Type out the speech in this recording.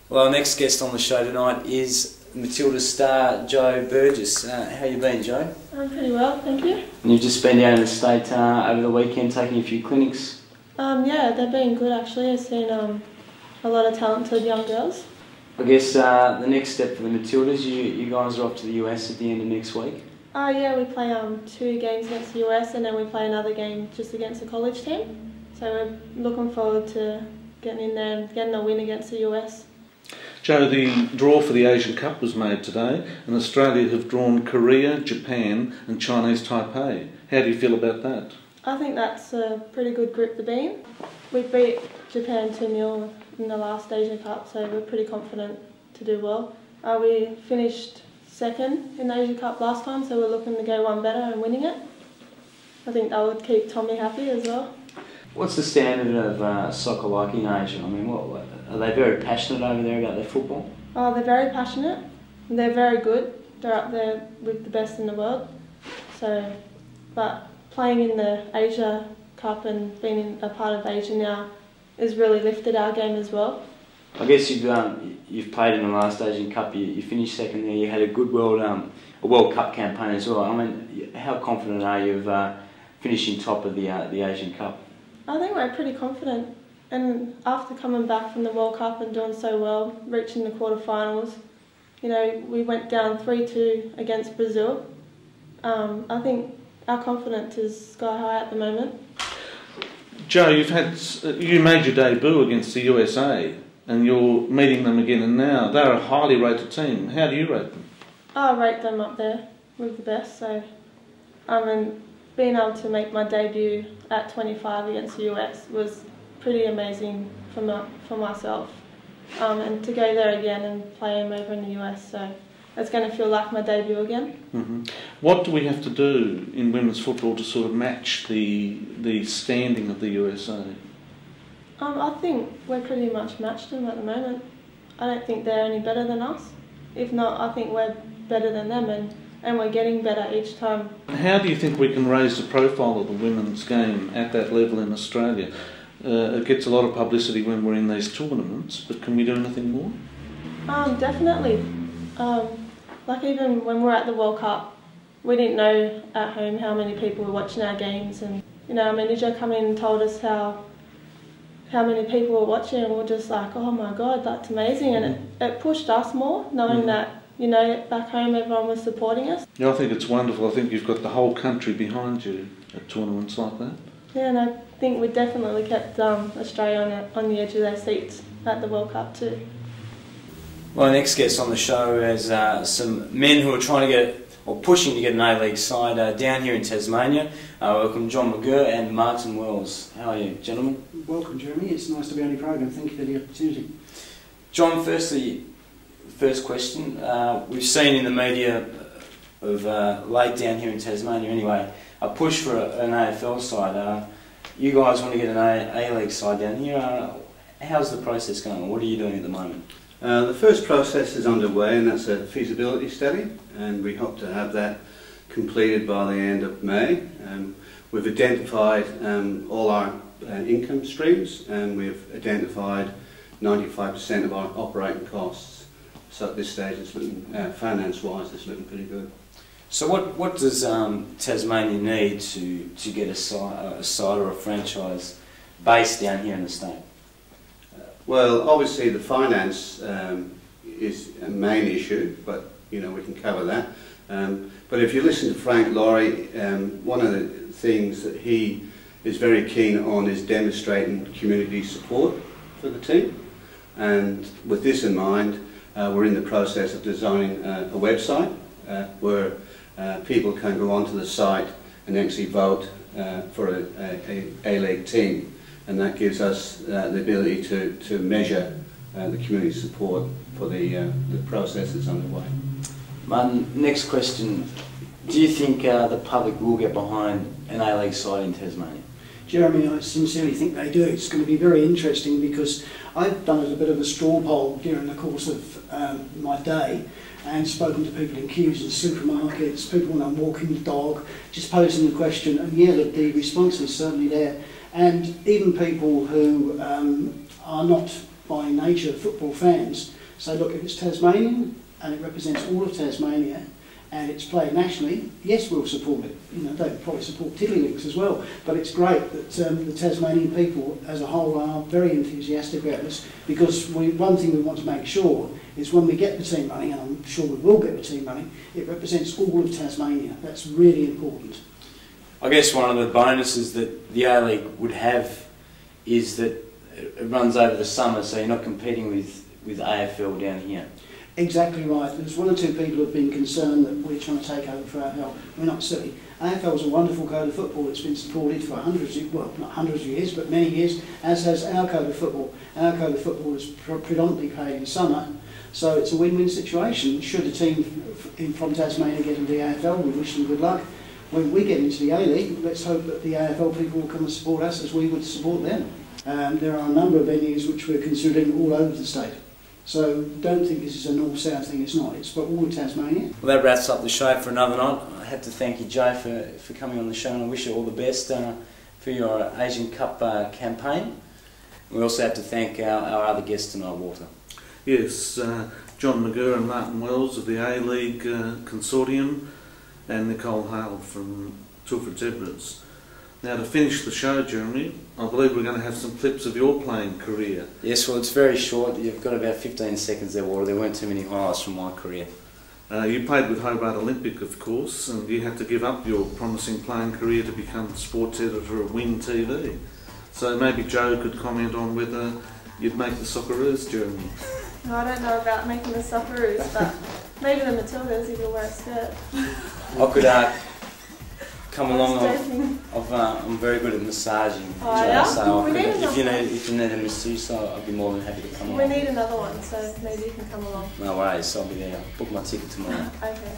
Well, our next guest on the show tonight is Matildas star Jo Burgess. How you been, Jo? I'm pretty well, thank you. And you've just been down in the state over the weekend taking a few clinics. Yeah, they've been good actually. I've seen a lot of talented young girls. I guess the next step for the Matildas, you guys are off to the US at the end of next week. Yeah, we play 2 games against the US and then we play another game just against the college team. So we're looking forward to getting in there and getting a win against the US. Jo, the draw for the Asian Cup was made today, and Australia have drawn Korea, Japan and Chinese Taipei. How do you feel about that? I think that's a pretty good group to be in. We beat Japan 2-0 in the last Asian Cup, so we're pretty confident to do well. We finished second in the Asian Cup last time, so we're looking to go one better and winning it. I think that would keep Tommy happy as well. What's the standard of soccer like in Asia? I mean, are they very passionate over there about their football? Oh, they're very passionate. They're very good. They're up there with the best in the world. So, but playing in the Asia Cup and being a part of Asia now has really lifted our game as well. I guess you've played in the last Asian Cup. You finished second there. You had a good World Cup campaign as well. I mean, how confident are you of finishing top of the Asian Cup? I think we're pretty confident, and after coming back from the World Cup and doing so well, reaching the quarterfinals, you know, we went down 3-2 against Brazil. I think our confidence is sky high at the moment. Jo, you made your debut against the USA, and you're meeting them again, and now they're a highly rated team. How do you rate them? I rate them up there with the best. So, and being able to make my debut at 25 against the US was pretty amazing for myself. And to go there again and play them over in the US, so it's going to feel like my debut again. Mm-hmm. What do we have to do in women's football to sort of match the standing of the USA? I think we're pretty much matched them at the moment. I don't think they're any better than us. If not, I think we're better than them, and we're getting better each time. How do you think we can raise the profile of the women's game at that level in Australia? It gets a lot of publicity when we're in these tournaments, but can we do anything more? Definitely. Like even when we were at the World Cup, we didn't know at home how many people were watching our games, and you know, our manager come in and told us how many people were watching, and we were just like, oh my God, that's amazing, and it pushed us more, knowing that, you know, back home everyone was supporting us. Yeah, I think it's wonderful. I think you've got the whole country behind you at tournaments like that. Yeah, and I think we definitely kept Australia on the edge of their seats at the World Cup too. Well, our next guest on the show is some men who are trying to get, or pushing to get an A-League side down here in Tasmania. Welcome Jo Burgess and Martin Wells. How are you, gentlemen? Welcome, Jeremy. It's nice to be on your program. Thank you for the opportunity. John, first question. We've seen in the media of late down here in Tasmania anyway, a push for an AFL side. You guys want to get an A-League side down here. How's the process going on? What are you doing at the moment? The first process is underway, and that's a feasibility study, and we hope to have that completed by the end of May. We've identified all our income streams, and we've identified 95% of our operating costs. So at this stage, it's looking, finance-wise, it's looking pretty good. So what does Tasmania need to get a side or a franchise based down here in the state? Well, obviously the finance is a main issue, but you know we can cover that. But if you listen to Frank Laurie, one of the things that he is very keen on is demonstrating community support for the team. And with this in mind, we're in the process of designing a website where people can go onto the site and actually vote for a A-League team. And that gives us the ability to measure the community support for the process that's underway. Martin, next question. Do you think the public will get behind an A-League side in Tasmania? Jeremy, I sincerely think they do. It's going to be very interesting because I've done a bit of a straw poll during the course of my day and spoken to people in queues in supermarkets, people when I'm walking the dog, just posing the question, and yeah, look, the response is certainly there. And even people who are not by nature football fans, say, look, if it's Tasmanian and it represents all of Tasmania and it's played nationally, yes, we'll support it. You know, they'd probably support tiddlywinks as well, but it's great that the Tasmanian people as a whole are very enthusiastic about this, because one thing we want to make sure is when we get the team running, and I'm sure we will get the team running, it represents all of Tasmania. That's really important. I guess one of the bonuses that the A-League would have is that it runs over the summer, so you're not competing with AFL down here. Exactly right. There's one or two people who have been concerned that we're trying to take over for AFL. We're not silly. AFL is a wonderful code of football. It's been supported for not hundreds of years, but many years, as has our code of football. Our code of football is predominantly played in summer, so it's a win-win situation. Should a team from Tasmania get into the AFL, we wish them good luck. When we get into the A-League, let's hope that the AFL people will come and support us as we would support them. There are a number of venues which we're considering all over the state. So don't think this is a north-south thing, it's not. It's for all of Tasmania. Well, that wraps up the show for another night. I have to thank you, Jo, for coming on the show, and I wish you all the best for your Asian Cup campaign. We also have to thank our other guests tonight, Walter. Yes, John McGurr and Martin Wells of the A-League Consortium, and Nicole Hale from Tilford Zebras. Now, to finish the show, Jeremy, I believe we're going to have some clips of your playing career. Yes, well, it's very short. You've got about 15 seconds there, Walter. There weren't too many highlights from my career. You played with Hobart Olympic, of course, and you had to give up your promising playing career to become sports editor of Win TV. So maybe Jo could comment on whether you'd make the Socceroos, Jeremy. No, I don't know about making the Socceroos, but maybe the Matildas if you wear a skirt. I could come along. I'm very good at massaging. Oh, yeah? So if you need a masseuse, I'd be more than happy to come along. We need another one, so maybe you can come along. No worries, I'll be there. Book my ticket tomorrow. Okay.